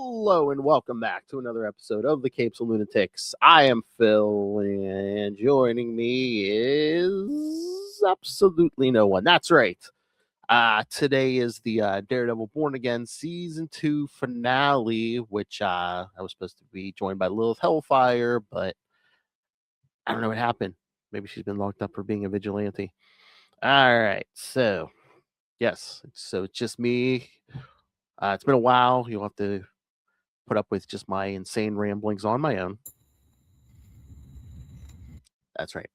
Hello and welcome back to another episode of the Capes and Lunatics. I am Phil, and joining me is absolutely no one. That's right. Today is the Daredevil Born Again Season 2 finale, which I was supposed to be joined by Lilith Hellfire, but I don't know what happened. Maybe she's been locked up for being a vigilante. All right, so yes, so it's just me. It's been a while. You'll have to put up with just my insane ramblings on my own. That's right.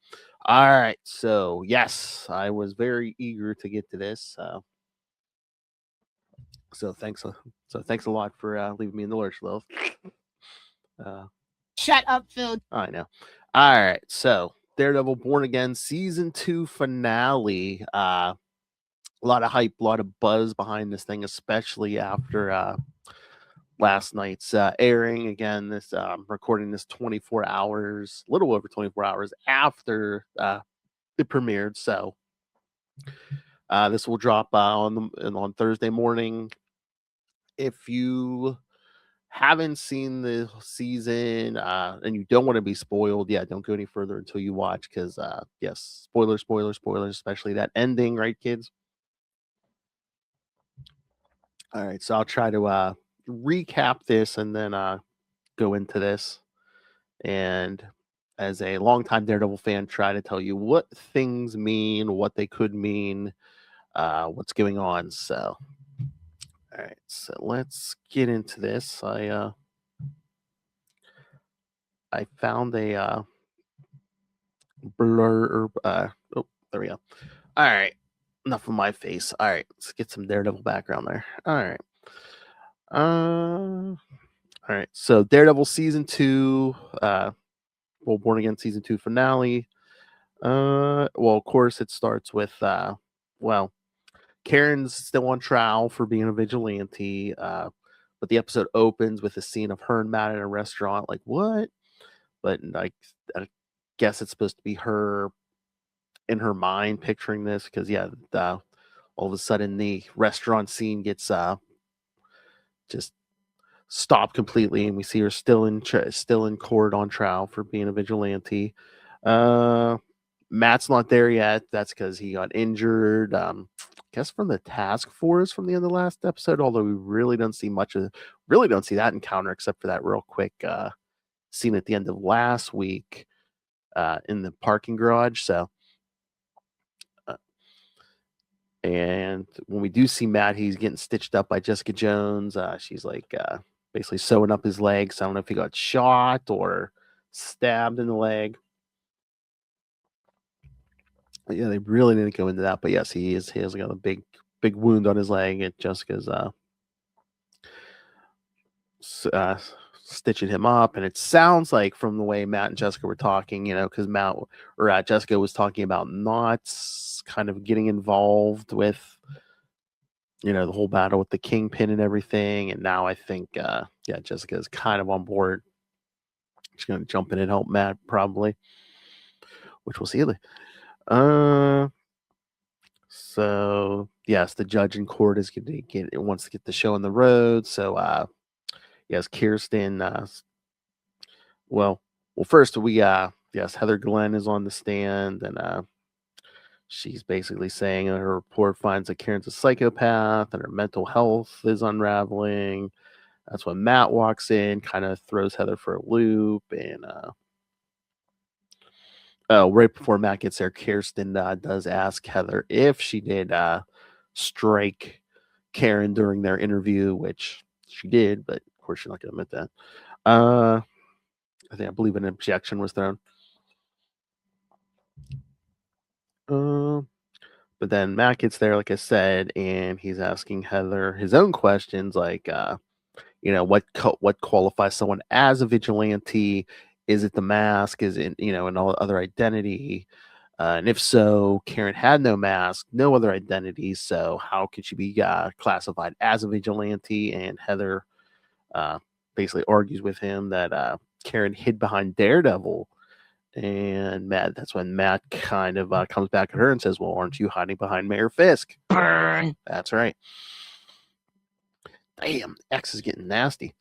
All right. So yes, I was very eager to get to this. So thanks a lot for leaving me in the lurch, Lil. Shut up, Phil. I know. All right. So Daredevil Born Again Season 2 finale. A lot of hype, a lot of buzz behind this thing, especially after last night's airing. Again, this recording this 24 hours, a little over 24 hours after it premiered. So this will drop on Thursday morning. If you haven't seen the season and you don't want to be spoiled, don't go any further until you watch, because yes, spoilers, especially that ending, right, kids? All right, so I'll try to recap this and then go into this, and as a longtime Daredevil fan, try to tell you what things mean, what they could mean, what's going on. So all right, so let's get into this. I found a blur. Oh, there we go. All right, enough of my face. All right, let's get some Daredevil background there. All right. All right. So Daredevil season 2, Born Again season 2 finale. Well, of course, it starts with Karen's still on trial for being a vigilante. But the episode opens with a scene of her and Matt in a restaurant. Like, what? But like, I guess it's supposed to be her in her mind picturing this, because all of a sudden the restaurant scene gets just stopped completely, and we see her still in court on trial for being a vigilante. Matt's not there yet. That's because he got injured. I guess from the task force from the end of the last episode. Although we really don't see that encounter, except for that real quick scene at the end of last week in the parking garage. So, and when we do see Matt, he's getting stitched up by Jessica Jones. She's like basically sewing up his legs. I don't know if he got shot or stabbed in the leg. Yeah, they really didn't go into that, but yes, he has got a big wound on his leg, and Jessica's stitching him up. And it sounds like, from the way Matt and Jessica were talking, because Jessica was talking about not kind of getting involved with the whole battle with the Kingpin and everything, and now I think Jessica is kind of on board. She's going to jump in and help Matt, probably, which we'll see. So yes, the judge in court is going to wants to get the show on the road. So yes, Kirsten. Well, first we Heather Glenn is on the stand, and she's basically saying that her report finds that Karen's a psychopath and her mental health is unraveling. That's when Matt walks in, kind of throws Heather for a loop, and right before Matt gets there, Kirsten does ask Heather if she did strike Karen during their interview, which she did, but of course she's not going to admit that. I believe an objection was thrown. But then Matt gets there, like I said, and he's asking Heather his own questions, like, what qualifies someone as a vigilante? Is it the mask? Is it, an other identity? And if so, Karen had no mask, no other identity. So how could she be classified as a vigilante? And Heather basically argues with him that Karen hid behind Daredevil. And that's when Matt kind of comes back at her and says, well, aren't you hiding behind Mayor Fisk? Burn. That's right. Damn, X is getting nasty.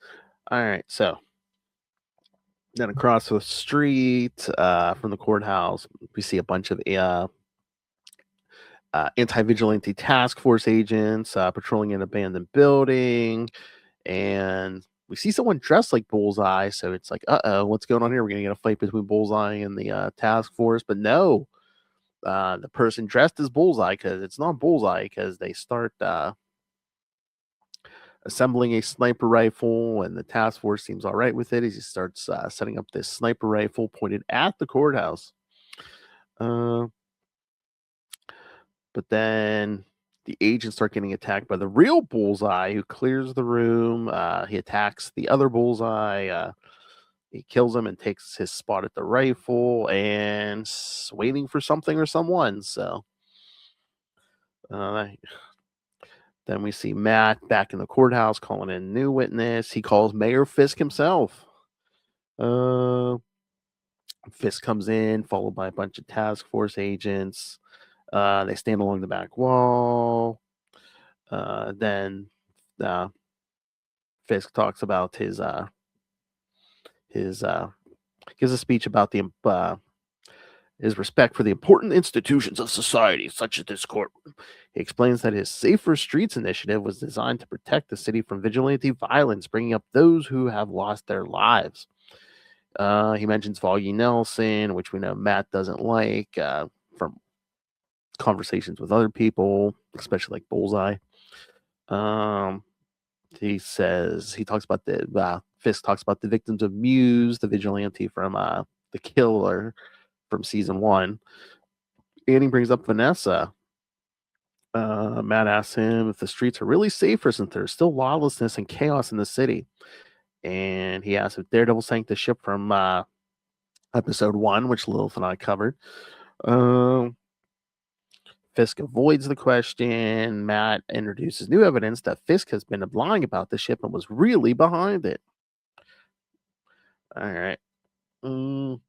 All right, so then across the street from the courthouse, we see a bunch of anti-vigilante task force agents patrolling an abandoned building, and we see someone dressed like Bullseye. So it's like, what's going on here? We're gonna get a fight between Bullseye and the task force, but no, the person dressed as Bullseye, because it's not Bullseye, because they start assembling a sniper rifle, and the task force seems all right with it as he starts setting up this sniper rifle pointed at the courthouse. But then the agents start getting attacked by the real Bullseye, who clears the room. He attacks the other Bullseye. He kills him and takes his spot at the rifle and waiting for something or someone. So then we see Matt back in the courthouse calling in a new witness. He calls Mayor Fisk himself. Fisk comes in, followed by a bunch of task force agents. They stand along the back wall. Then Fisk talks about his gives a speech about his respect for the important institutions of society, such as this courtroom. He explains that his Safer Streets initiative was designed to protect the city from vigilante violence, bringing up those who have lost their lives. He mentions Foggy Nelson, which we know Matt doesn't like from conversations with other people, especially like Bullseye. He talks about Fisk talks about the victims of Muse, the vigilante from the Killer from season 1, and he brings up Vanessa. Matt asks him if the streets are really safer since there's still lawlessness and chaos in the city, and he asks if Daredevil sank the ship from episode 1, which Lilith and I covered. Fisk avoids the question. Matt introduces new evidence that Fisk has been lying about the ship and was really behind it. All right. The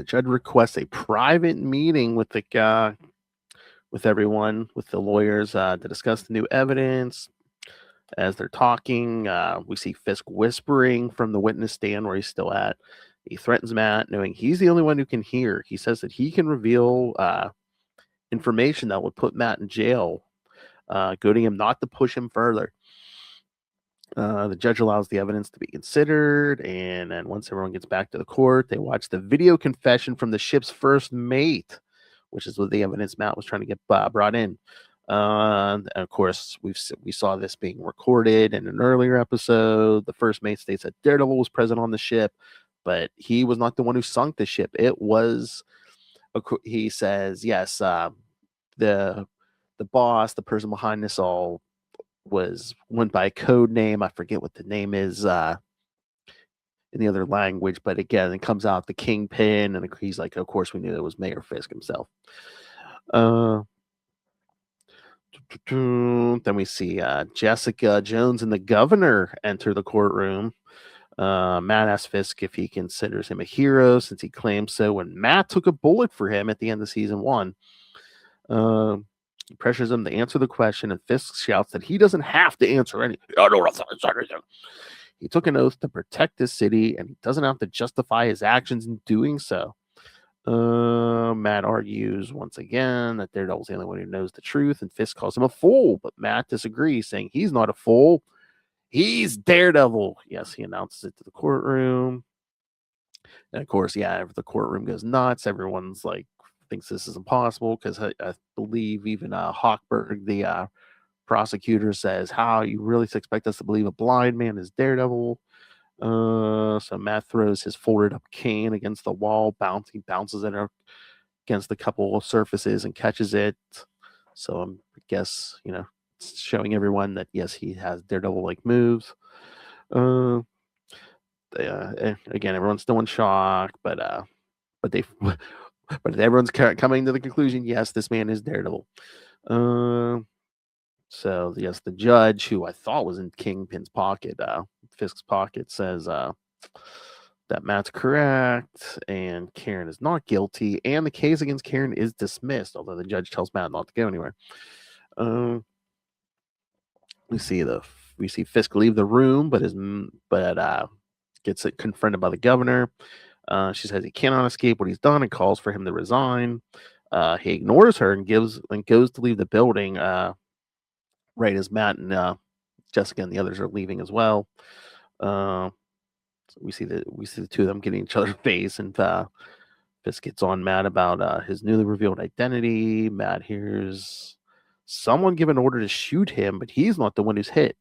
judge requests a private meeting with everyone, with the lawyers, to discuss the new evidence. As they're talking, we see Fisk whispering from the witness stand where he's still at. He threatens Matt, knowing he's the only one who can hear. He says that he can reveal information that would put Matt in jail, goading him not to push him further. The judge allows the evidence to be considered, and then once everyone gets back to the court, they watch the video confession from the ship's first mate, which is what the evidence Matt was trying to get brought in. And of course, we saw this being recorded in an earlier episode. The first mate states that Daredevil was present on the ship, but he was not the one who sunk the ship. It was, he says, yes, the boss, the person behind this all, went by a code name. I forget what the name is in the other language, but again, it comes out the Kingpin, and he's like, of course, we knew it was Mayor Fisk himself. Then we see Jessica Jones and the governor enter the courtroom. Matt asks Fisk if he considers him a hero, since he claims so when Matt took a bullet for him at the end of season 1. He pressures him to answer the question, and Fisk shouts that he doesn't have to answer anything. I don't have to answer anything. He took an oath to protect the city, and he doesn't have to justify his actions in doing so. Matt argues once again that Daredevil's the only one who knows the truth, and Fisk calls him a fool, but Matt disagrees, saying he's not a fool. He's Daredevil. Yes, he announces it to the courtroom. And of course, yeah, the courtroom goes nuts. Everyone's like, thinks this is impossible, because I believe even Hochberg, the prosecutor, says, how you really expect us to believe a blind man is Daredevil? So Matt throws his folded up cane against the wall, bounces it against a couple of surfaces and catches it. So I guess, it's showing everyone that yes, he has Daredevil like moves. Again, everyone's still in shock, but everyone's coming to the conclusion, yes, this man is Daredevil. So yes, the judge, who I thought was in Kingpin's pocket, Fisk's pocket, says that Matt's correct and Karen is not guilty, and the case against Karen is dismissed, although the judge tells Matt not to go anywhere. We see Fisk leave the room, but gets confronted by the governor. She says he cannot escape what he's done and calls for him to resign. He ignores her and goes to leave the building. Right as Matt and Jessica and the others are leaving as well. So we see the two of them getting each other's face, and Fisk gets on Matt about his newly revealed identity. Matt hears someone give an order to shoot him, but he's not the one who's hit.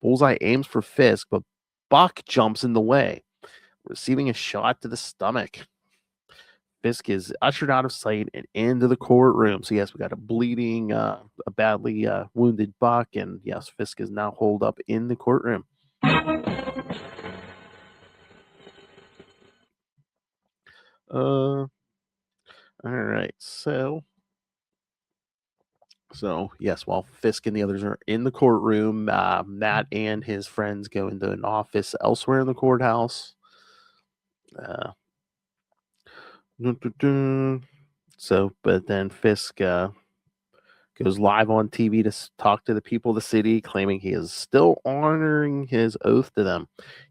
Bullseye aims for Fisk, but Buck jumps in the way, receiving a shot to the stomach. Fisk is ushered out of sight and into the courtroom. So yes, we got a bleeding, a badly wounded Buck, and yes, Fisk is now holed up in the courtroom. All right, so yes, while Fisk and the others are in the courtroom, Matt and his friends go into an office elsewhere in the courthouse. But then Fisk goes live on TV to talk to the people of the city, claiming he is still honoring his oath to them.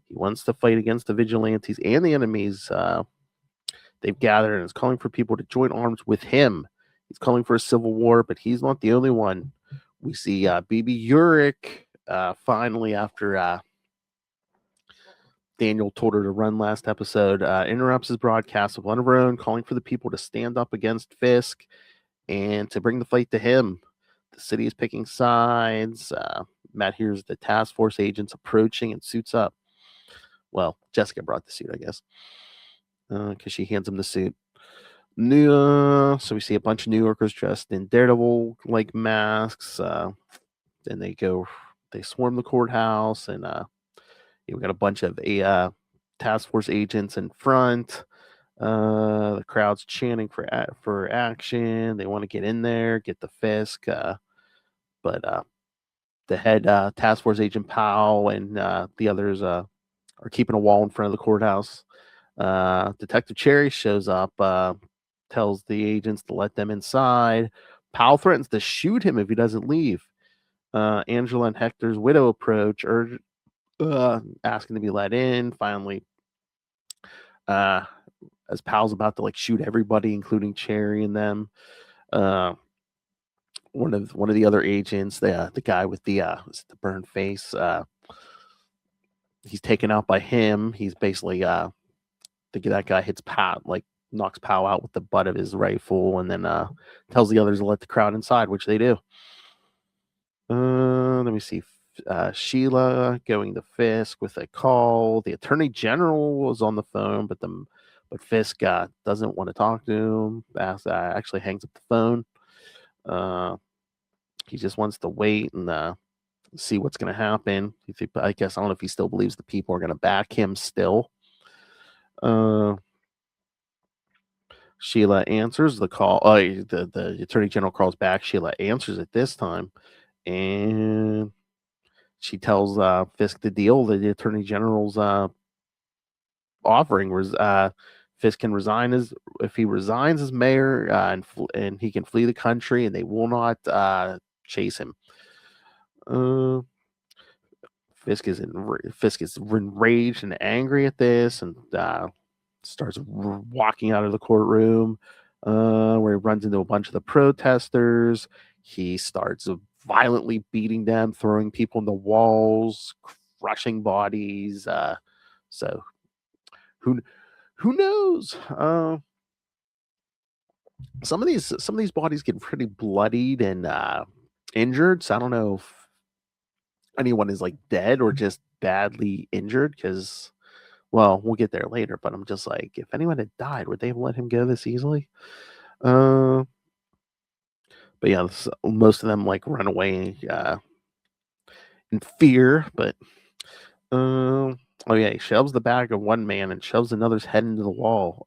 He wants to fight against the vigilantes and the enemies they've gathered, and is calling for people to join arms with him. He's calling for a civil war, but he's not the only one. We see BB Urich finally, after Daniel told her to run last episode, interrupts his broadcast with one of her own, calling for the people to stand up against Fisk and to bring the fight to him. The city is picking sides. Matt hears the task force agents approaching and suits up. Well, Jessica brought the suit, I guess, because she hands him the suit. So we see a bunch of New Yorkers dressed in Daredevil like masks. Then they swarm the courthouse, and we got a bunch of task force agents in front. The crowd's chanting for action. They want to get in there, get the Fisk, but the head task force agent Powell and the others are keeping a wall in front of the courthouse. Detective Cherry shows up, tells the agents to let them inside. Powell threatens to shoot him if he doesn't leave. Angela and Hector's widow approach, asking to be let in. Finally, as Powell's about to shoot everybody, including Cherry and them, one of the other agents, the guy with the burned face, he's taken out by him. He's basically that guy hits knocks Powell out with the butt of his rifle, and then tells the others to let the crowd inside, which they do. Let me see. Sheila going to Fisk with a call. The Attorney General was on the phone, but Fisk doesn't want to talk to him. Actually hangs up the phone. He just wants to wait and see what's going to happen. I guess I don't know if he still believes the people are going to back him still. Sheila answers the call. The Attorney General calls back. Sheila answers it this time, and she tells Fisk the deal that the Attorney General's offering was Fisk can resign if he resigns as mayor, and he can flee the country, and they will not chase him. Fisk is enraged and angry at this, and starts walking out of the courtroom, where he runs into a bunch of the protesters. He starts violently beating them, throwing people in the walls, crushing bodies. So who knows? Some of these bodies get pretty bloodied and injured. So I don't know if anyone is dead or just badly injured, because, well, we'll get there later, but I'm just if anyone had died, would they have let him go this easily? But yeah, most of them run away in fear. But oh yeah, he shoves the bag of one man and shoves another's head into the wall.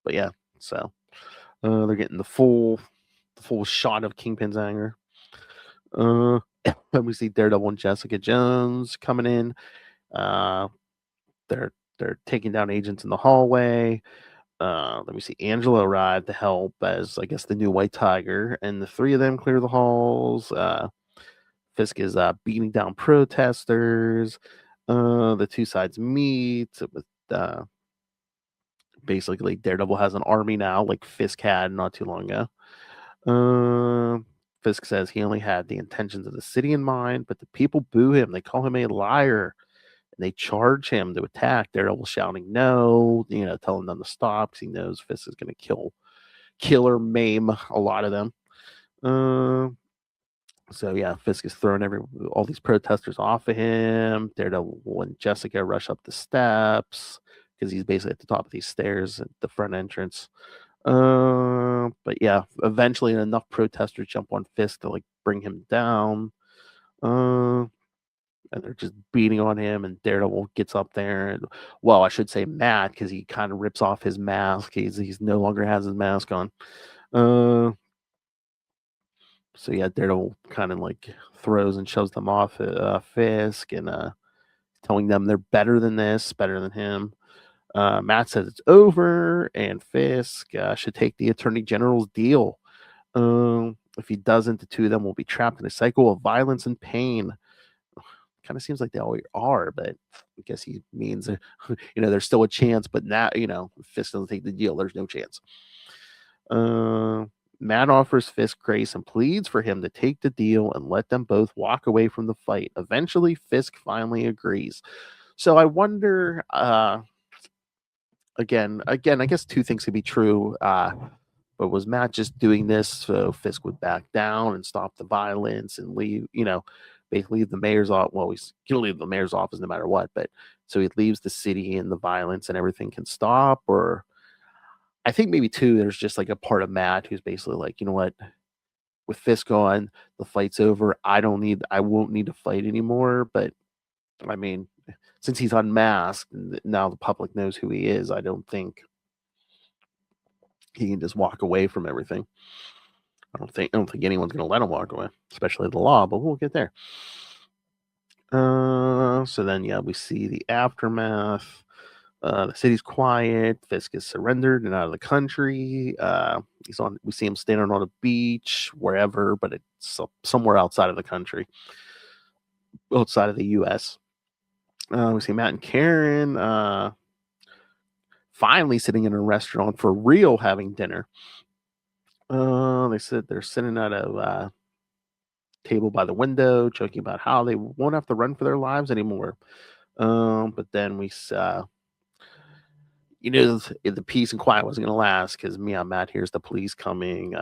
But yeah, so they're getting the full shot of Kingpin's anger. Then we see Daredevil and Jessica Jones coming in. They're taking down agents in the hallway. Let me see. Angela arrived to help as, I guess, the new White Tiger, and the three of them clear the halls. Fisk is beating down protesters. The two sides meet with basically Daredevil has an army now, like Fisk had not too long ago. Fisk says he only had the intentions of the city in mind, but the people boo him. They call him a liar, and they charge him to attack. Daredevil shouting no, telling them to stop because he knows Fisk is going to kill or maim a lot of them. So yeah, Fisk is throwing all these protesters off of him. Daredevil and Jessica rush up the steps because he's basically at the top of these stairs at the front entrance. But yeah, eventually enough protesters jump on Fisk to like bring him down. And they're just beating on him, and Daredevil gets up there, and well, I should say Matt, because he kind of rips off his mask. He's no longer has his mask on. So yeah, Daredevil kind of like throws and shoves them off Fisk, and telling them they're better than this, better than him. Matt says it's over, and Fisk should take the Attorney General's deal. If he doesn't, the two of them will be trapped in a cycle of violence and pain. Kind of seems like they always are, but I guess he means there's still a chance. But now, if Fisk doesn't take the deal, there's no chance. Matt offers Fisk grace and pleads for him to take the deal and let them both walk away from the fight. Eventually, Fisk finally agrees. So I wonder, again, I guess two things could be true. But was Matt just doing this so Fisk would back down and stop the violence and leave, basically leave the mayor's office? Well, he's going to leave the mayor's office no matter what, but so he leaves the city and the violence and everything can stop? Or I think maybe too, there's just like a part of Matt who's basically like, you know what, with Fisk on, the fight's over. I won't need to fight anymore. But I mean, since he's unmasked, now the public knows who he is. I don't think he can just walk away from everything. I don't think anyone's going to let him walk away, especially the law. But we'll get there. So then, yeah, we see the aftermath. The city's quiet. Fisk is surrendered and out of the country. We see him standing on a beach, wherever, but it's somewhere outside of the country, outside of the U.S. We see Matt and Karen finally sitting in a restaurant for real, having dinner. They said they're sitting at a table by the window, joking about how they won't have to run for their lives anymore. But then the peace and quiet wasn't going to last because Matt hears the police coming.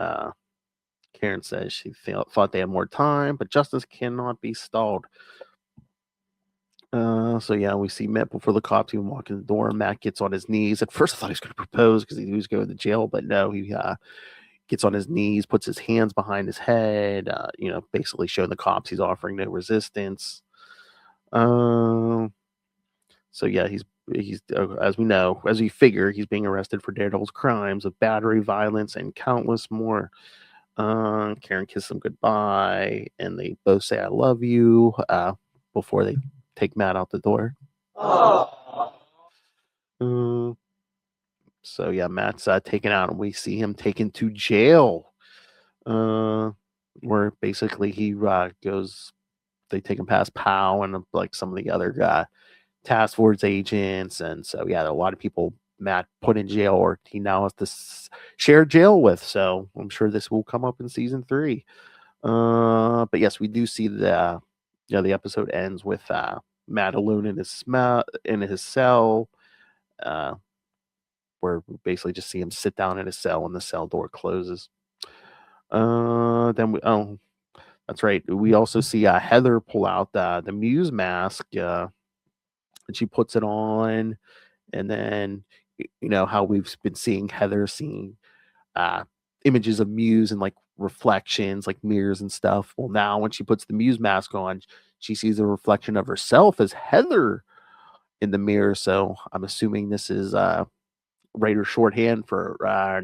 Karen says she thought they had more time, but justice cannot be stalled. So yeah, we see Matt before the cops even walk in the door. Matt gets on his knees. At first, I thought he was going to propose because he was going to jail, but no, he gets on his knees, puts his hands behind his head. Basically showing the cops he's offering no resistance. So yeah, he's as we figure, he's being arrested for Daredevil's crimes of battery, violence, and countless more. Karen kisses him goodbye, and they both say "I love you" before they take Matt out the door. So yeah, Matt's taken out, and we see him taken to jail, where basically he goes. They take him past Powell and like some of the other task force agents, and so yeah, a lot of people Matt put in jail, or he now has to share jail with. So I'm sure this will come up in season 3. But yes, we do see the episode ends with Matt alone in his cell, where we basically just see him sit down in his cell and the cell door closes. That's right. We also see Heather pull out the Muse mask, and she puts it on, and then how we've been seeing Heather seeing images of Muse and like reflections, like mirrors and stuff. Well, now when she puts the Muse mask on, she sees a reflection of herself as Heather in the mirror. So I'm assuming this is writer shorthand for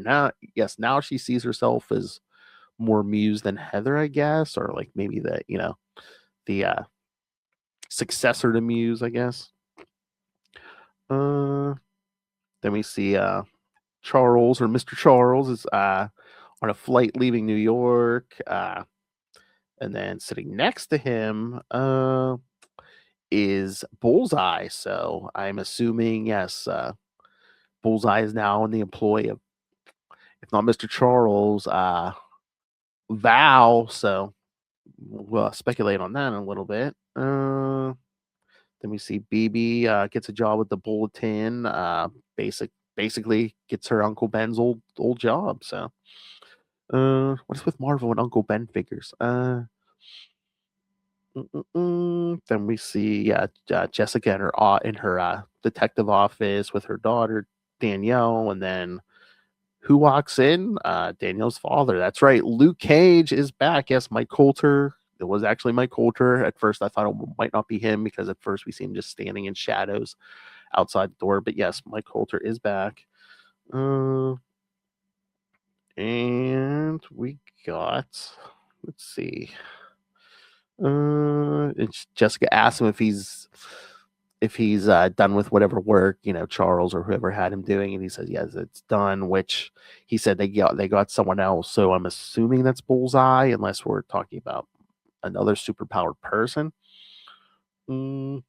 now. Yes, now she sees herself as more Muse than Heather, I guess, or like maybe the successor to Muse, I guess. Then we see Charles, or Mr. Charles, is on a flight leaving New York. And then sitting next to him is Bullseye. So I'm assuming, yes, Bullseye is now in the employ of, if not Mr. Charles, Val. So we'll speculate on that in a little bit. Then we see BB gets a job with the Bulletin. Basically gets her Uncle Ben's old job. So what's with Marvel and Uncle Ben figures? Then we see Jessica in her detective office with her daughter Danielle, and then who walks in? Danielle's father. That's right. Luke Cage is back. Yes, Mike Coulter. It was actually Mike Coulter. At first, I thought it might not be him because at first we see him just standing in shadows outside the door. But yes, Mike Coulter is back. And we got, let's see. Jessica asked him if he's done with whatever work, Charles or whoever had him doing, and he says yes, it's done. Which he said they got someone else. So I'm assuming that's Bullseye, unless we're talking about another superpowered person. Mm,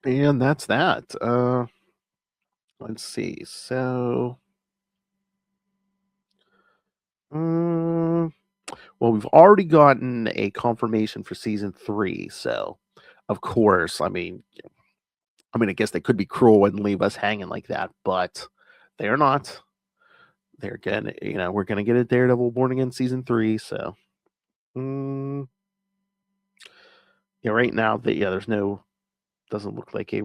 and that's that. Let's see. So, well, we've already gotten a confirmation for season 3. So, of course, I guess they could be cruel and leave us hanging like that, but they're not. They're gonna, we're gonna get a Daredevil Born Again season 3. So, mm, yeah, right now there's no, doesn't look like a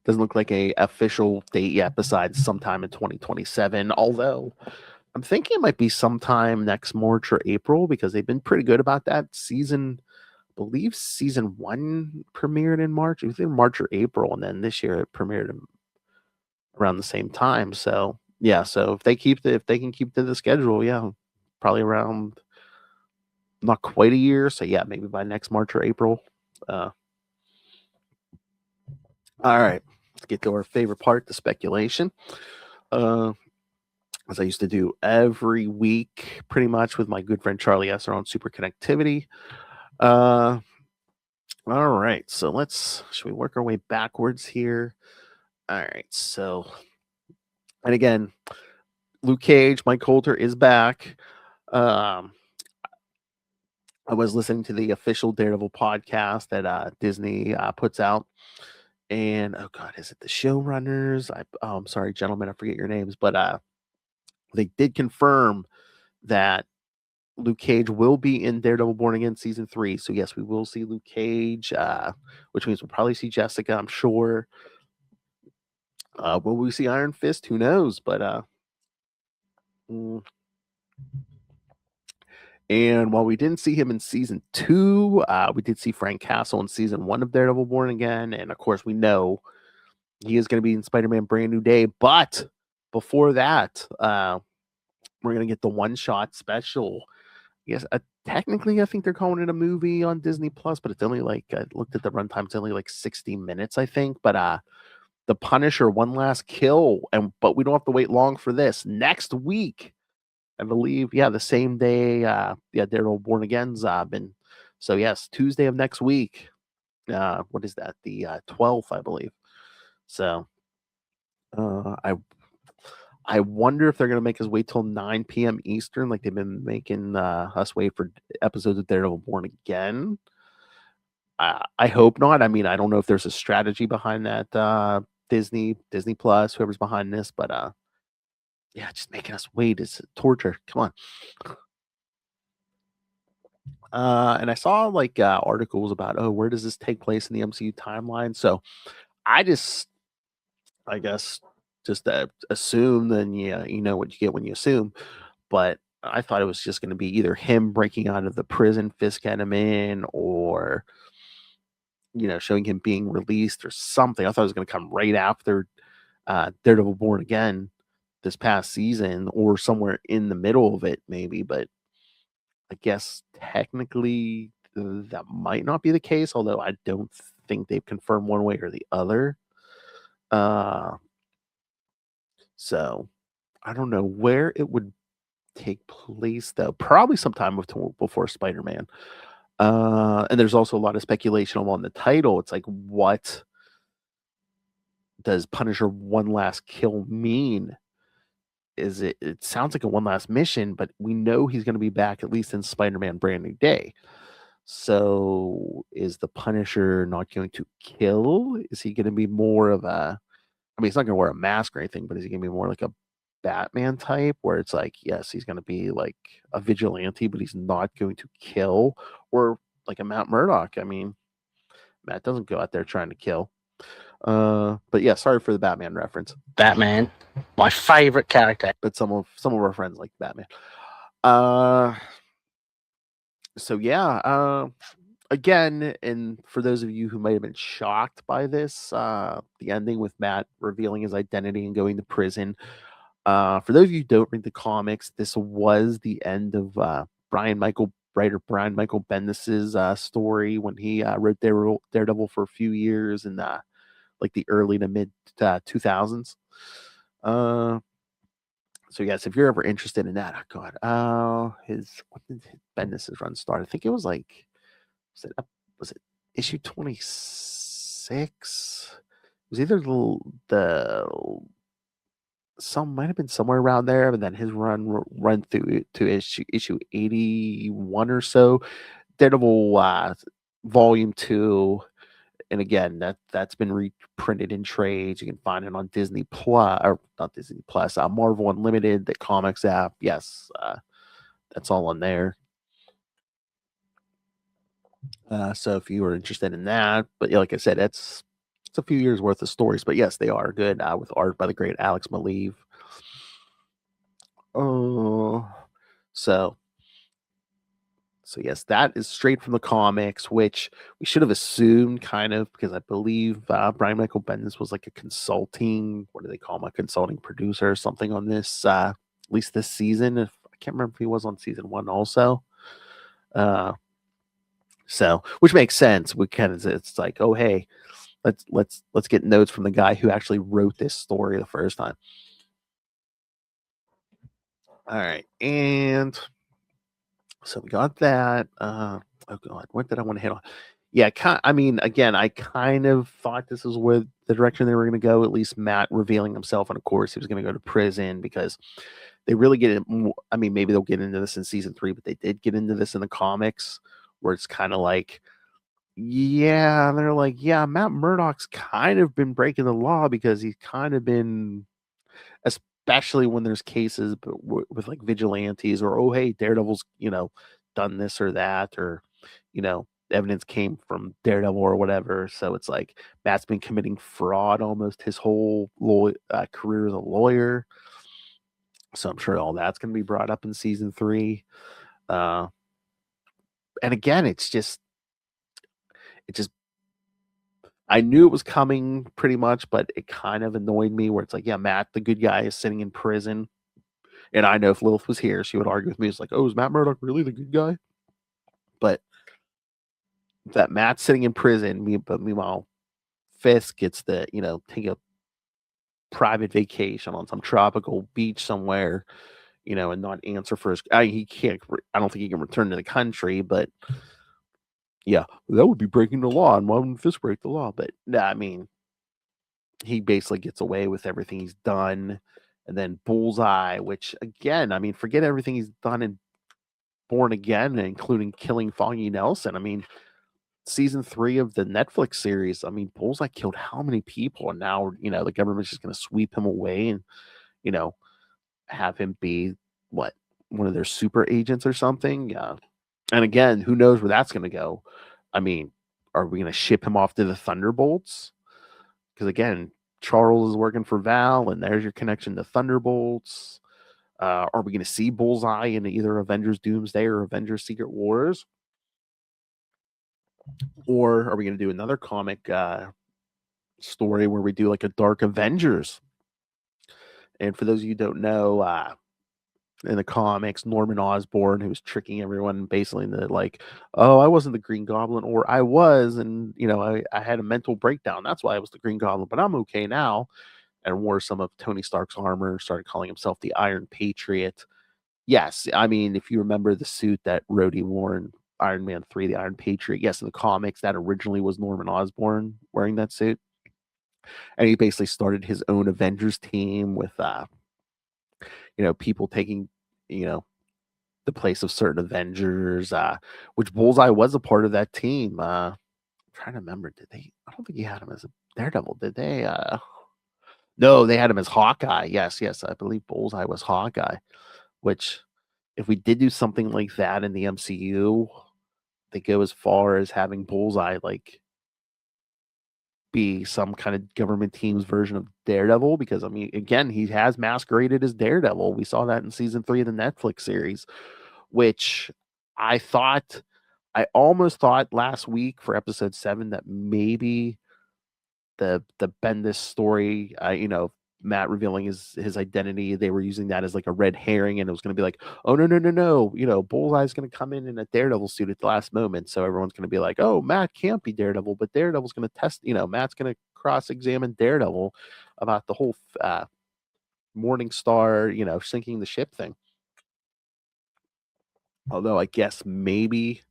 doesn't look like a official date yet. Besides sometime in 2027, although I'm thinking it might be sometime next March or April because they've been pretty good about that season. I believe season 1 premiered in March. It was in March or April, and then this year it premiered around the same time. So yeah, so if they can keep to the schedule, yeah, probably around not quite a year. So yeah, maybe by next March or April. All right, let's get to our favorite part, the speculation. Uh, as I used to do every week, pretty much with my good friend Charlie Esser on Super Connectivity. All right, so should we work our way backwards here? All right, so, and again, Luke Cage, Mike Coulter is back. Um, I was listening to the official Daredevil podcast that Disney puts out, and oh god, is it the showrunners? I'm sorry, gentlemen, I forget your names, but they did confirm that Luke Cage will be in Daredevil Born Again season 3. So yes, we will see Luke Cage, which means we'll probably see Jessica, I'm sure. Will we see Iron Fist? Who knows? But mm, and while we didn't see him in season 2, we did see Frank Castle in season 1 of Daredevil Born Again, and of course we know he is going to be in Spider-Man Brand New Day. But before that, we're going to get the one-shot special. Yes, technically, I think they're calling it a movie on Disney Plus, but it's only like, I looked at the runtime; it's only like 60 minutes, I think. But the Punisher, One Last Kill, but we don't have to wait long for this. Next week, I believe, yeah, the same day, Daredevil Born Again's been. So yes, Tuesday of next week. What is that? The 12th, I believe. So I wonder if they're gonna make us wait till 9 p.m. Eastern, like they've been making us wait for episodes of Daredevil Born Again. I hope not. I don't know if there's a strategy behind that. Disney Plus, whoever's behind this, but yeah, just making us wait is torture. Come on. And I saw like articles about, oh, where does this take place in the MCU timeline? So I just, I guess, just assume. Then yeah, you know what you get when you assume. But I thought it was just going to be either him breaking out of the prison, Fisk had him in, or showing him being released or something. I thought it was going to come right after Daredevil Born Again this past season, or somewhere in the middle of it, maybe. But I guess technically that might not be the case, although I don't think they've confirmed one way or the other. So I don't know where it would take place though. Probably sometime before Spider-Man. And there's also a lot of speculation on the title. It's like, what does Punisher One Last Kill mean? Is it sounds like a one last mission, but we know he's going to be back at least in Spider-Man Brand New Day. So is the Punisher not going to kill? Is he going to be more of a, I mean, he's not going to wear a mask or anything, but is he going to be more like a Batman type where it's like, yes, he's going to be like a vigilante, but he's not going to kill, or like a Matt Murdock? I mean, Matt doesn't go out there trying to kill. But yeah, sorry for the Batman reference. Batman, my favorite character. But some of our friends like Batman. So yeah, again, and for those of you who might have been shocked by this, the ending with Matt revealing his identity and going to prison. For those of you who don't read the comics, this was the end of writer Brian Michael Bendis's story when he wrote Daredevil for a few years in like the early to mid 2000s. So yes, if you're ever interested in that, oh god, what did Bendis's run start? I think it was like, was it issue 26? It was either the some might have been somewhere around there, but then his run through to issue 81 or so. Daredevil volume 2, and again, that's been reprinted in trades. You can find it on Disney Plus, or not Disney Plus, Marvel Unlimited, the comics app. Yes, that's all on there. So if you were interested in that, but yeah, like I said, it's a few years worth of stories, but yes, they are good, with art by the great Alex Maleev. Oh, so yes, that is straight from the comics, which we should have assumed, kind of, because I believe Brian Michael Bendis was like a consulting, what do they call him, a consulting producer or something on this, at least this season. If I can't remember if he was on season 1 also. So, which makes sense. It's like, oh hey, let's get notes from the guy who actually wrote this story the first time. All right, and so we got that. Oh god, what did I want to hit on? Yeah, I mean, again, I kind of thought this was where the direction they were going to go. At least Matt revealing himself, and of course, he was going to go to prison, because they really get it. I mean, maybe they'll get into this in season 3, but they did get into this in the comics, where it's kind of like, yeah, they're like, yeah, Matt Murdock's kind of been breaking the law, because he's kind of been, especially when there's cases with like vigilantes, or, oh hey, Daredevil's done this or that, or evidence came from Daredevil or whatever. So it's like Matt's been committing fraud almost his whole career as a lawyer. So I'm sure all that's going to be brought up in season 3. And again, it just I knew it was coming pretty much, but it kind of annoyed me, where it's like, yeah, Matt, the good guy, is sitting in prison. And I know if Lilith was here, she would argue with me. It's like, oh, is Matt Murdock really the good guy? But that Matt's sitting in prison, but meanwhile, Fisk gets to, take a private vacation on some tropical beach somewhere, and not answer for his. He can't. I don't think he can return to the country, but yeah, that would be breaking the law. And why wouldn't Fisk break the law? But nah, I mean, he basically gets away with everything he's done. And then Bullseye, which again, I mean, forget everything he's done in Born Again, including killing Foggy Nelson. I mean, season 3 of the Netflix series, I mean, Bullseye killed how many people? And now, the government's just going to sweep him away and, have him be what? One of their super agents or something. Yeah. And again, who knows where that's going to go? I mean, are we going to ship him off to the Thunderbolts? Because again, Charles is working for Val, and there's your connection to Thunderbolts. Are we going to see Bullseye in either Avengers Doomsday or Avengers Secret Wars? Or are we going to do another comic story where we do like a Dark Avengers? And for those of you who don't know, in the comics, Norman Osborn, who was tricking everyone basically into like, oh, I wasn't the Green Goblin, or I was, and I had a mental breakdown. That's why I was the Green Goblin, but I'm okay now. and wore some of Tony Stark's armor, started calling himself the Iron Patriot. Yes, I mean, if you remember the suit that Rhodey wore in Iron Man 3, the Iron Patriot, yes, in the comics, that originally was Norman Osborn wearing that suit. And he basically started his own Avengers team with, people taking, you know, the place of certain Avengers, which Bullseye was a part of that team. I'm trying to remember, did they? I don't think he had him as a Daredevil, did they? No, they had him as Hawkeye. Yes, yes, I believe Bullseye was Hawkeye. Which, if we did do something like that in the MCU, they go as far as having Bullseye like be some kind of government team's version of Daredevil, because I mean, again, he has masqueraded as Daredevil. We saw that in season 3 of the Netflix series, which I thought, I almost thought last week for episode 7 that maybe the Bendis story, Matt revealing his identity, they were using that as like a red herring, and it was going to be like, oh no no no no, Bullseye's going to come in a Daredevil suit at the last moment, so everyone's going to be like, oh, Matt can't be Daredevil, but Daredevil's going to test, Matt's going to cross-examine Daredevil about the whole Morning Star, sinking the ship thing. Although I guess maybe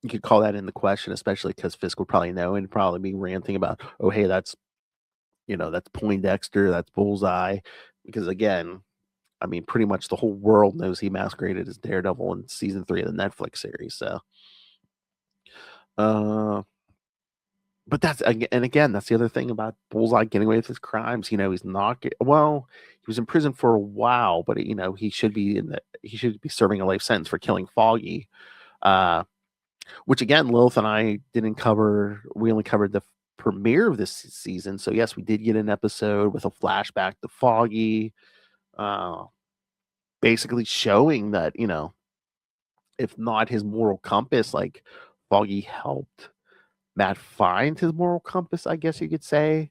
you could call that into question, especially because Fisk would probably know and probably be ranting about, oh, hey, that's Poindexter, that's Bullseye. Because again, I mean, pretty much the whole world knows he masqueraded as Daredevil in season 3 of the Netflix series. So, but that's, and again, that's the other thing about Bullseye getting away with his crimes. He's not, well, he was in prison for a while, but he should be serving a life sentence for killing Foggy. Which again, Lilith and I didn't cover. We only covered the premiere of this season. So yes, we did get an episode with a flashback to Foggy, basically showing that, if not his moral compass, like Foggy helped Matt find his moral compass, I guess you could say.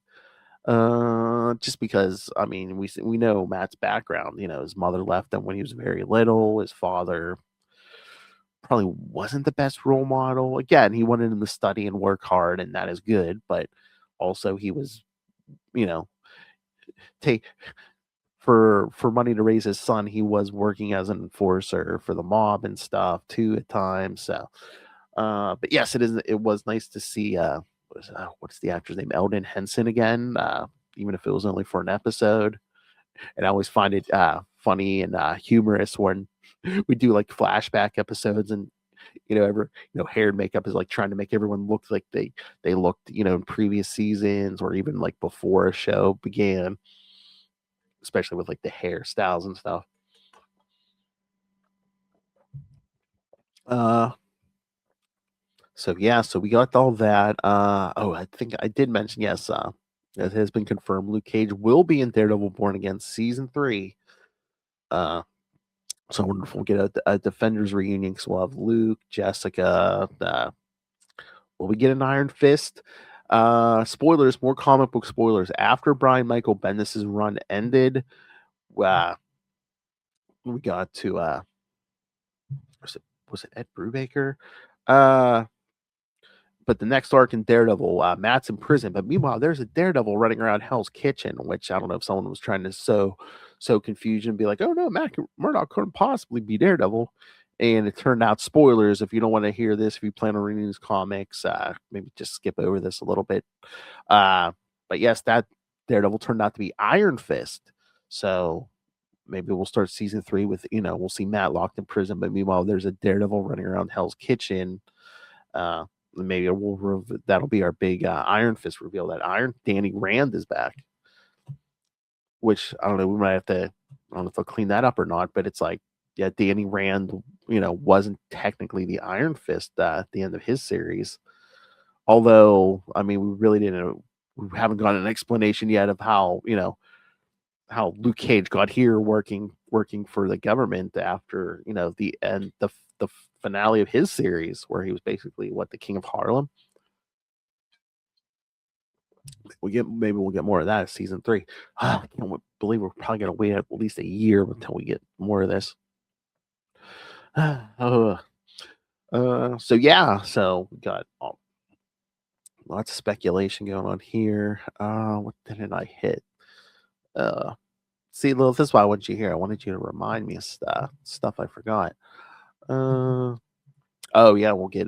Just because, I mean, we know Matt's background. His mother left him when he was very little. His father probably wasn't the best role model. Again, he wanted him to study and work hard, and that is good. But also, he was, take for money to raise his son. He was working as an enforcer for the mob and stuff too at times. So, but yes, it was nice to see. What's the actor's name? Eldon Henson again. Even if it was only for an episode. And I always find it funny and humorous when we do like flashback episodes, and hair and makeup is like trying to make everyone look like they looked, in previous seasons or even like before a show began, especially with like the hairstyles and stuff. So yeah, so we got all that. I think I did mention, yes, it has been confirmed Luke Cage will be in Daredevil Born Again season 3. So wonderful. We'll get a Defenders reunion, because we'll have Luke, Jessica. Will we get an Iron Fist? Spoilers, more comic book spoilers. After Brian Michael Bendis' run ended, we got to was it Ed Brubaker? But the next arc in Daredevil, Matt's in prison. But meanwhile, there's a Daredevil running around Hell's Kitchen, which I don't know if someone was trying to sow confusion and be like, oh no, Matt Murdock couldn't possibly be Daredevil. And it turned out, spoilers, if you don't want to hear this, if you plan on reading these comics, maybe just skip over this a little bit. But yes, that Daredevil turned out to be Iron Fist. So maybe we'll start season 3 with, we'll see Matt locked in prison. But meanwhile, there's a Daredevil running around Hell's Kitchen. Maybe that'll be our big Iron Fist reveal, that Danny Rand is back. Which I don't know, we might have to, I don't know if they'll clean that up or not, but it's like, yeah, Danny Rand, wasn't technically the Iron Fist at the end of his series. Although, I mean, we haven't gotten an explanation yet of how, how Luke Cage got here working for the government after, the end, the finale of his series, where he was basically the King of Harlem. Maybe we'll get more of that in season 3. I can't believe we're probably gonna wait at least a year until we get more of this. So yeah, so we got lots of speculation going on here. What didn't I hit? See, Lil, this is why I wanted you here. I wanted you to remind me of stuff I forgot. Oh yeah, we'll get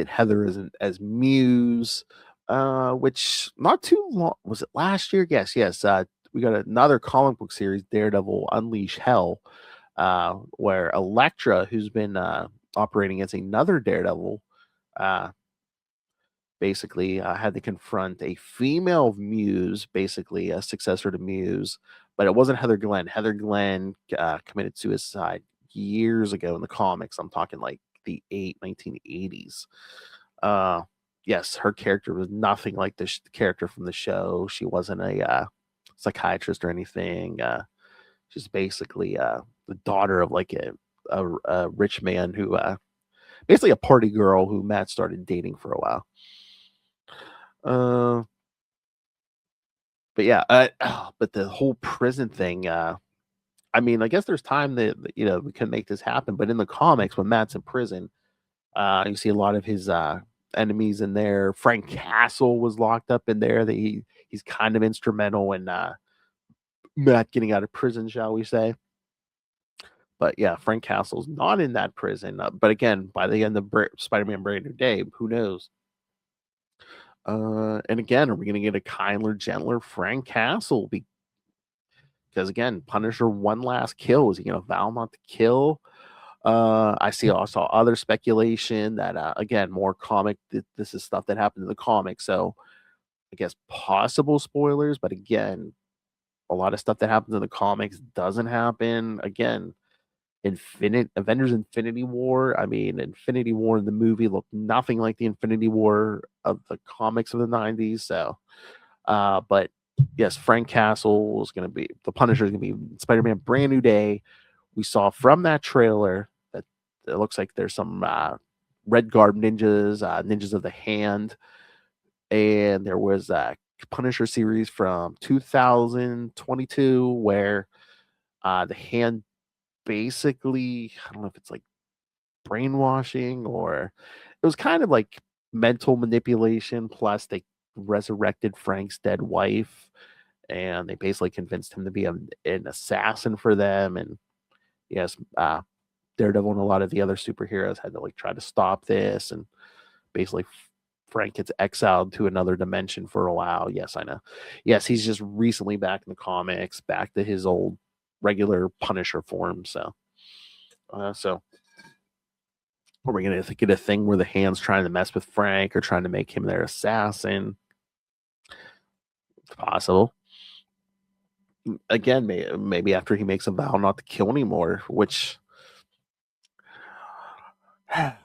Heather as Muse, which not too long was it last year? Yes. We got another comic book series, Daredevil Unleash Hell, where Elektra, who's been operating as another Daredevil, uh, basically had to confront a female Muse, basically a successor to Muse, but it wasn't Heather Glenn. Heather Glenn committed suicide years ago in the comics. I'm talking like the 1980s. Uh, yes, her character was nothing like the character from the show. She wasn't a psychiatrist or anything. She's basically the daughter of like a rich man who basically a party girl who Matt started dating for a while. But yeah, but the whole prison thing, I mean, I guess there's time that we can make this happen. But in the comics, when Matt's in prison, you see a lot of his enemies in there. Frank Castle was locked up in there. That he's kind of instrumental in Matt getting out of prison, shall we say? But yeah, Frank Castle's not in that prison. But again, by the end of Spider-Man: Brand New Day, who knows? And again, are we going to get a kinder, gentler Frank Castle? Because again, Punisher one last kill. Is he going to vow not to kill? I see also other speculation that again, more comic. This is stuff that happened in the comics, so I guess possible spoilers. But again, a lot of stuff that happens in the comics doesn't happen. Again, Avengers Infinity War. I mean, Infinity War in the movie looked nothing like the Infinity War of the comics of the 90s. So, but yes, Frank Castle is going to be the Punisher is going to be Spider-Man Brand New Day. We saw from that trailer that it looks like there's some red garb ninjas, ninjas of the hand, and there was a Punisher series from 2022 where the hand basically, I don't know if it's like brainwashing or it was kind of like mental manipulation, plus they resurrected Frank's dead wife and they basically convinced him to be an assassin for them. And yes, Daredevil and a lot of the other superheroes had to like try to stop this, and basically Frank gets exiled to another dimension for a while. Yes, I know. Yes, he's just recently back in the comics, back to his old regular Punisher form. So are we gonna get a thing where the Hand's trying to mess with Frank or trying to make him their assassin? It's possible. Again, maybe after he makes a vow not to kill anymore, which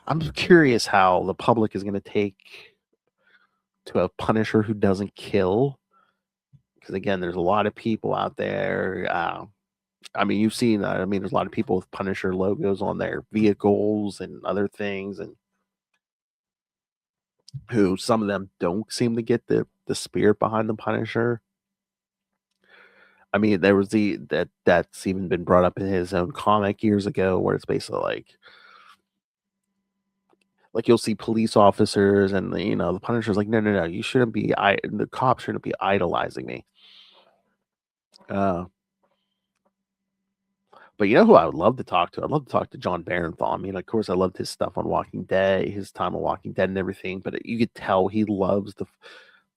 I'm curious how the public is going to take to a Punisher who doesn't kill. Because again, there's a lot of people out there. I mean, you've seen. I mean, there's a lot of people with Punisher logos on their vehicles and other things, and who some of them don't seem to get the spirit behind the Punisher. I mean, there was that's even been brought up in his own comic years ago, where it's basically like you'll see police officers and the Punisher's like, no, you shouldn't be. The cops shouldn't be idolizing me. Uh, but you know who I would love to talk to? I'd love to talk to John Barenthal. I mean, of course, I loved his stuff on Walking Dead, his time on Walking Dead, and everything. But you could tell he loves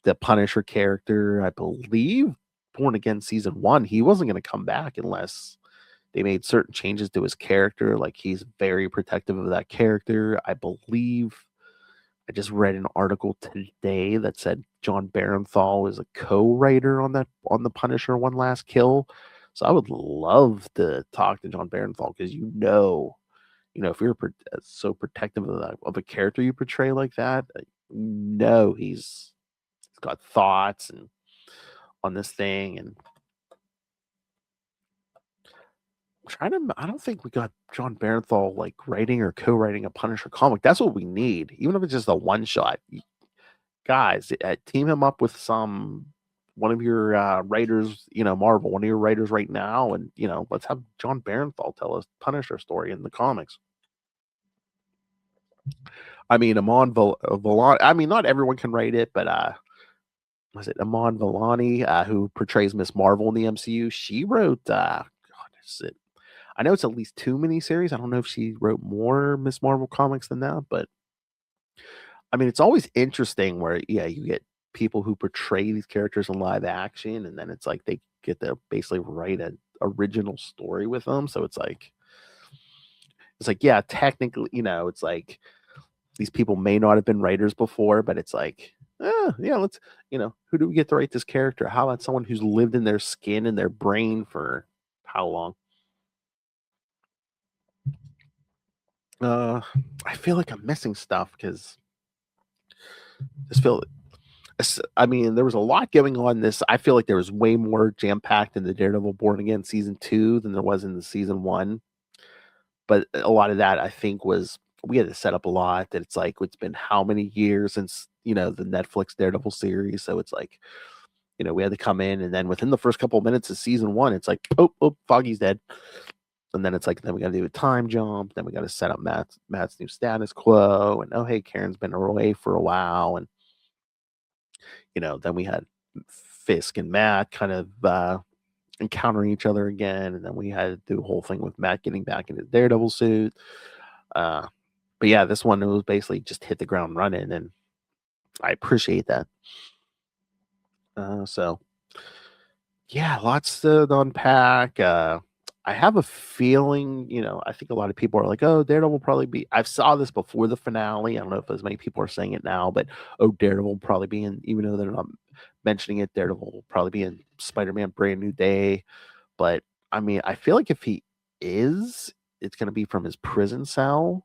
the Punisher character. I believe Born Again season 1, he wasn't going to come back unless they made certain changes to his character. Like he's very protective of that character. I believe I just read an article today that said John Barenthal is a co-writer on the Punisher One Last Kill. So I would love to talk to John Barenthal because if you're so protective of a character you portray like that, he's got thoughts and on this thing. And I don't think we got John Barenthal like writing or co-writing a Punisher comic. That's what we need, even if it's just a one shot. Guys, team him up with one of your writers, Marvel, one of your writers right now, and let's have John Barenthal tell us Punisher story in the comics. I mean, Amon Volant. I mean, not everyone can write it, but was it Iman Vellani, who portrays Miss Marvel in the MCU? She wrote, God, is it? I know it's at least 2 miniseries. I don't know if she wrote more Miss Marvel comics than that, but I mean, it's always interesting where, yeah, you get people who portray these characters in live action, and then it's like they get to basically write an original story with them. So it's like, yeah, technically, it's like these people may not have been writers before, but it's like, yeah, who do we get to write this character? How about someone who's lived in their skin and their brain for how long? Uh, I feel like I'm missing stuff because just feel I mean, there was a lot going on this. I feel like there was way more jam packed in the Daredevil Born Again season 2 than there was in the season 1. But a lot of that I think was we had to set up a lot that it's like it's been how many years since, the Netflix Daredevil series. So it's like, we had to come in and then within the first couple of minutes of season 1, it's like, oh, Foggy's dead. And then it's like, then we got to do a time jump. Then we got to set up Matt's new status quo. And oh, hey, Karen's been away for a while. And then we had Fisk and Matt kind of encountering each other again, and then we had to do a whole thing with Matt getting back in his Daredevil suit. But yeah, this one it was basically just hit the ground running, and I appreciate that. So yeah, lots to unpack. I have a feeling, I think a lot of people are like, "Oh, Daredevil will probably be." I saw this before the finale. I don't know if as many people are saying it now, but oh, Daredevil will probably be in, even though they're not mentioning it. Daredevil will probably be in Spider-Man: Brand New Day. But I mean, I feel like if he is, it's going to be from his prison cell,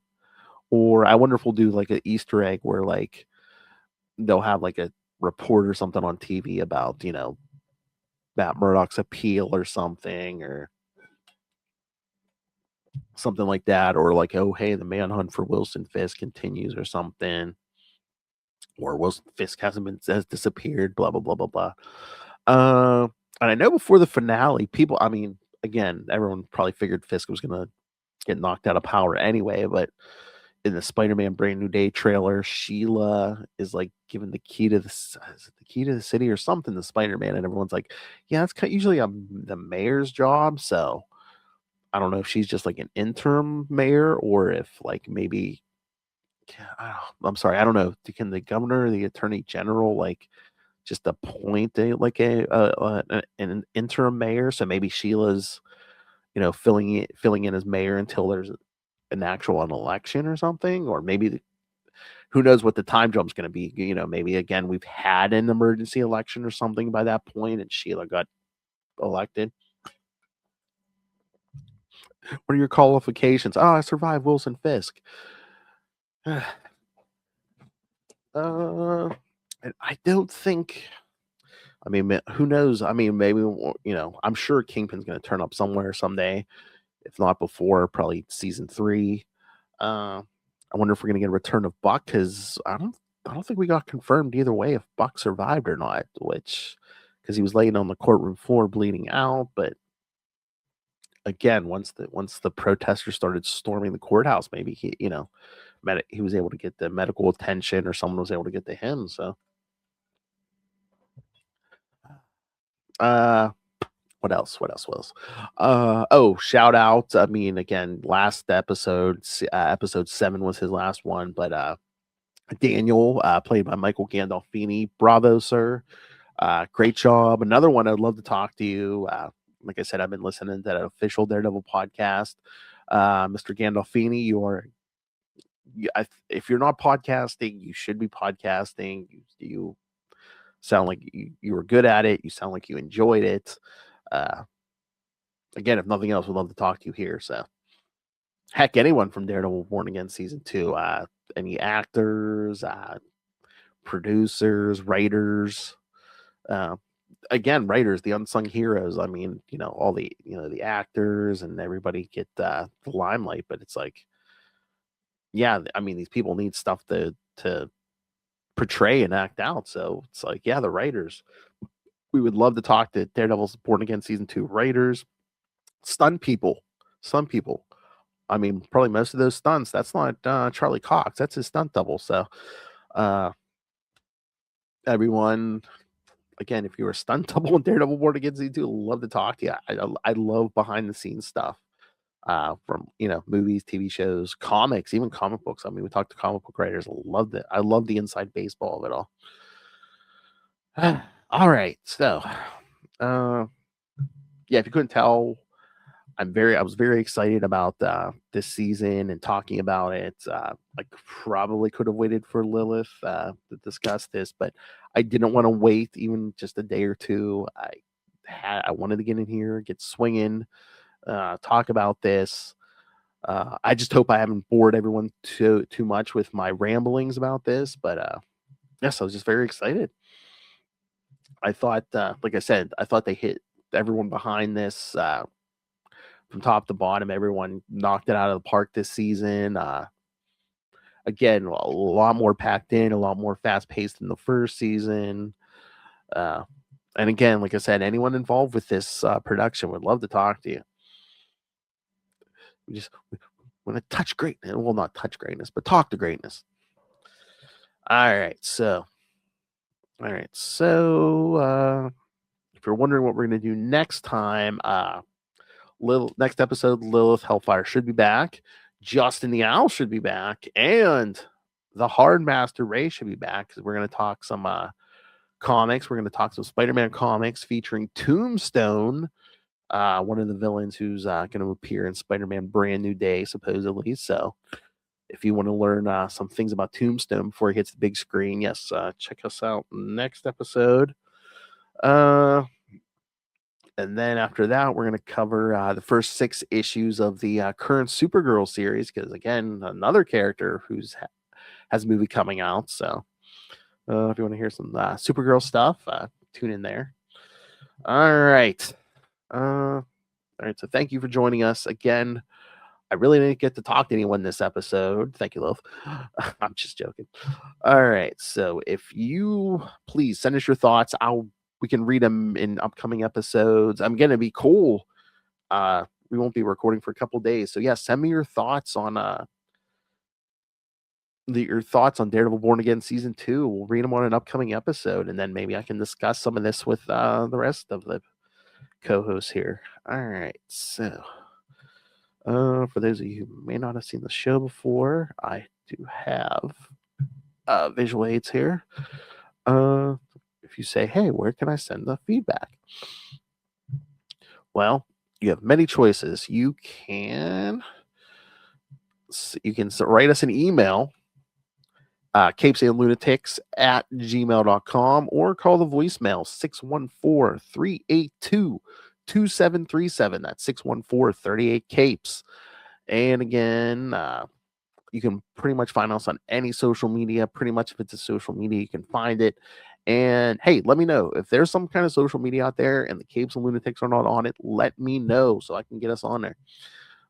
or I wonder if we'll do like an Easter egg where like they'll have like a report or something on TV about Matt Murdock's appeal or something like that, or like, oh, hey, the manhunt for Wilson Fisk continues or something, or Wilson Fisk has disappeared, blah blah blah blah blah. Uh, and I know before the finale, people, I mean, again, everyone probably figured Fisk was gonna get knocked out of power anyway, but in the Spider-Man Brand New Day trailer, Sheila is like given the key to the key to the city or something to Spider-Man, and everyone's like, yeah, it's usually the mayor's job, so I don't know if she's just like an interim mayor or if like maybe I'm sorry, I don't know. Can the governor or the attorney general like just appoint an interim mayor? So maybe Sheila's filling in as mayor until there's an actual an election or something, or maybe who knows what the time jump's going to be. Maybe again we've had an emergency election or something by that point, and Sheila got elected. What are your qualifications? Oh, I survived Wilson Fisk. And I don't think. I mean, who knows? I mean, maybe I'm sure Kingpin's going to turn up somewhere someday, if not before, probably season 3. Uh, I wonder if we're going to get a return of Buck because I don't think we got confirmed either way if Buck survived or not. Which, because he was laying on the courtroom floor bleeding out, but again, once the protesters started storming the courthouse, maybe he was able to get the medical attention, or someone was able to get to him. So, uh, what else? What else? What else? Oh, shout out. I mean, again, last episode 7 was his last one, but Daniel, played by Michael Gandolfini. Bravo, sir. Great job. Another one. I'd love to talk to you. Like I said, I've been listening to that official Daredevil podcast. Mr. Gandolfini, if you're not podcasting, you should be podcasting. You sound like you were good at it. You sound like you enjoyed it. Again, if nothing else, we'd love to talk to you here. So, heck, anyone from Daredevil Born Again season 2, any actors, producers, writers, uh, again, writers, the unsung heroes. I mean, all the actors and everybody get the limelight, but it's like, yeah, I mean, these people need stuff to portray and act out. So it's like, yeah, the writers. We would love to talk to Daredevil's Born Again season 2 writers, stunt people, some people. I mean, probably most of those stunts. That's not Charlie Cox. That's his stunt double. So, everyone, again, if you're a stunt double in Daredevil Born Again Season 2, love to talk to you. I love behind the scenes stuff from movies, TV shows, comics, even comic books. I mean, we talked to comic book writers. Loved it. I love the inside baseball of it all. All right, so yeah, if you couldn't tell, I was very excited about this season and talking about it. I probably could have waited for Lilith to discuss this, but I didn't want to wait even just a day or two. I wanted to get in here, get swinging, talk about this. I just hope I haven't bored everyone too much with my ramblings about this, but yes, I was just very excited. I thought, like I said, I thought they hit everyone behind this from top to bottom. Everyone knocked it out of the park this season. Again, a lot more packed in, a lot more fast paced than the first season. And again, like I said, anyone involved with this production would love to talk to you. We want to touch greatness. Well, not touch greatness, but talk to greatness. All right, so if you're wondering what we're going to do next time, next episode, Lilith Hellfire should be back. Justin the Owl should be back, and the Hard Master Ray should be back because we're going to talk some comics. We're going to talk some Spider-Man comics featuring Tombstone, one of the villains who's going to appear in Spider-Man Brand New Day, supposedly. So if you want to learn some things about Tombstone before he hits the big screen, yes, check us out next episode. And then after that, we're going to cover the first 6 issues of the current Supergirl series, because again, another character who's has a movie coming out. So if you want to hear some Supergirl stuff, tune in there. All right. So thank you for joining us again. I really didn't get to talk to anyone this episode. Thank you, love. I'm just joking. All right. So if you please send us your thoughts, we can read them in upcoming episodes. I'm gonna be cool. We won't be recording for a couple days. So yeah, send me your thoughts on your thoughts on Daredevil Born Again Season 2. We'll read them on an upcoming episode, and then maybe I can discuss some of this with the rest of the co-hosts here. All right. So for those of you who may not have seen the show before, I do have visual aids here. If you say, hey, where can I send the feedback? Well, you have many choices. You can write us an email, CapesandLunatics@gmail.com, or call the voicemail 614-382-2737. That's 614-38-CAPES. And again, you can pretty much find us on any social media. Pretty much if it's a social media, you can find it. And hey, let me know if there's some kind of social media out there and the Capes and Lunatics are not on it. Let me know so I can get us on there.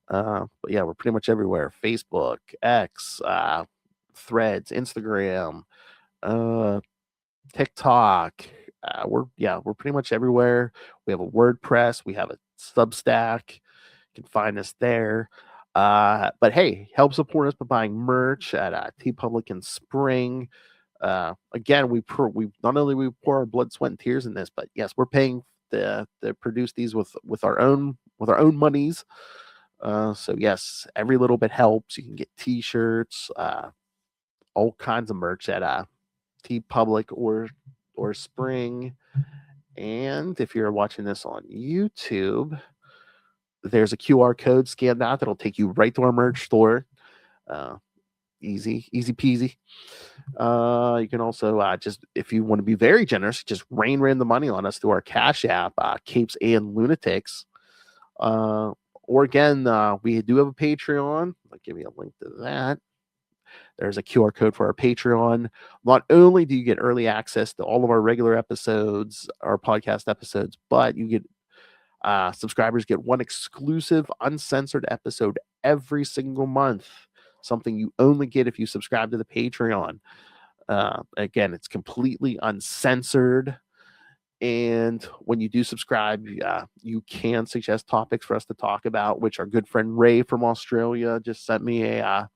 But yeah, we're pretty much everywhere: Facebook, X, Threads, Instagram, TikTok. We're pretty much everywhere. We have a WordPress. We have a Substack. You can find us there. But hey, help support us by buying merch at TeePublic and Spring. Again, we not only we pour our blood, sweat, and tears in this, but yes, we're paying to produce these with our own monies. So yes, every little bit helps. You can get T-shirts, all kinds of merch at TeePublic or Spring. And if you're watching this on YouTube, there's a QR code. Scan that'll take you right to our merch store. Easy peasy. You can also just, if you want to be very generous, just rain the money on us through our Cash App, Capes and Lunatics. Or again, we do have a Patreon. I'll give you a link to that. There's a QR code for our Patreon. Not only do you get early access to all of our regular episodes, our podcast episodes, but you get subscribers get one exclusive uncensored episode every single month. Something you only get if you subscribe to the Patreon. Again, it's completely uncensored. And when you do subscribe, you can suggest topics for us to talk about, which our good friend Ray from Australia just sent me a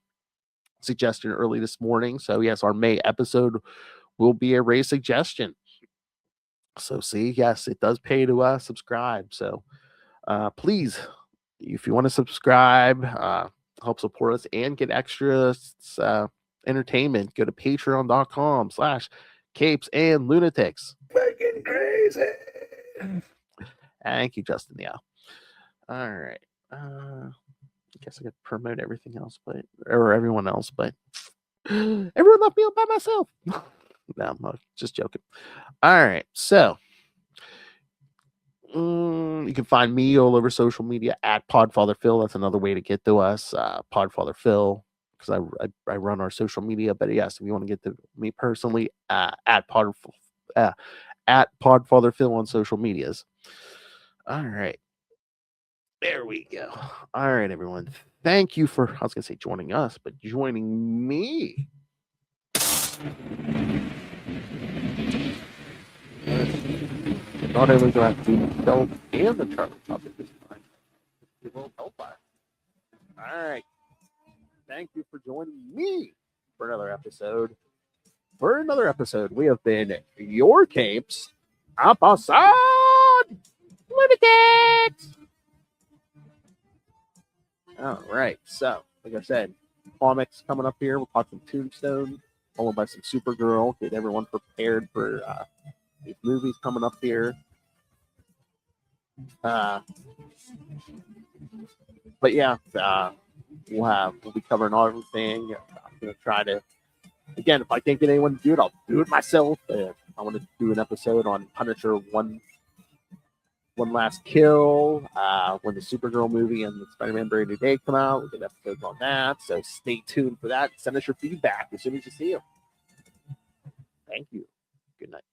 suggestion early this morning. So yes, our May episode will be a Ray suggestion. So see, yes, it does pay to subscribe. So please, if you want to subscribe, help support us and get extra entertainment, go to patreon.com/CapesandLunatics. Make it crazy. Thank you, Justin. Yeah. All right. I guess I could promote everything else, or everyone else, but everyone left me all by myself. No, I'm just joking. All right. So you can find me all over social media at PodfatherPhil. That's another way to get to us. PodfatherPhil, because I run our social media. But yes, if you want to get to me personally, at PodfatherPhil on social medias. All right. There we go. All right, everyone. Thank you for, I was going to say joining us, but joining me. Not only do I have to belt and the Charlie topic this time, it will help us. All right. Thank you for joining me for another episode. For another episode, we have been your Capes, CapesandLunatics. All right. So, like I said, comics coming up here. We'll talk some Tombstone, followed by some Supergirl. Get everyone prepared for these movies coming up here. But yeah, we'll be covering everything. I'm gonna try to, again, if I can't get anyone to do it, I'll do it myself. I want to do an episode on Punisher One Last Kill, when the Supergirl movie and the Spider-Man Brady Day come out. We'll get episodes on that. So stay tuned for that. Send us your feedback as soon as you see them. Thank you. Good night.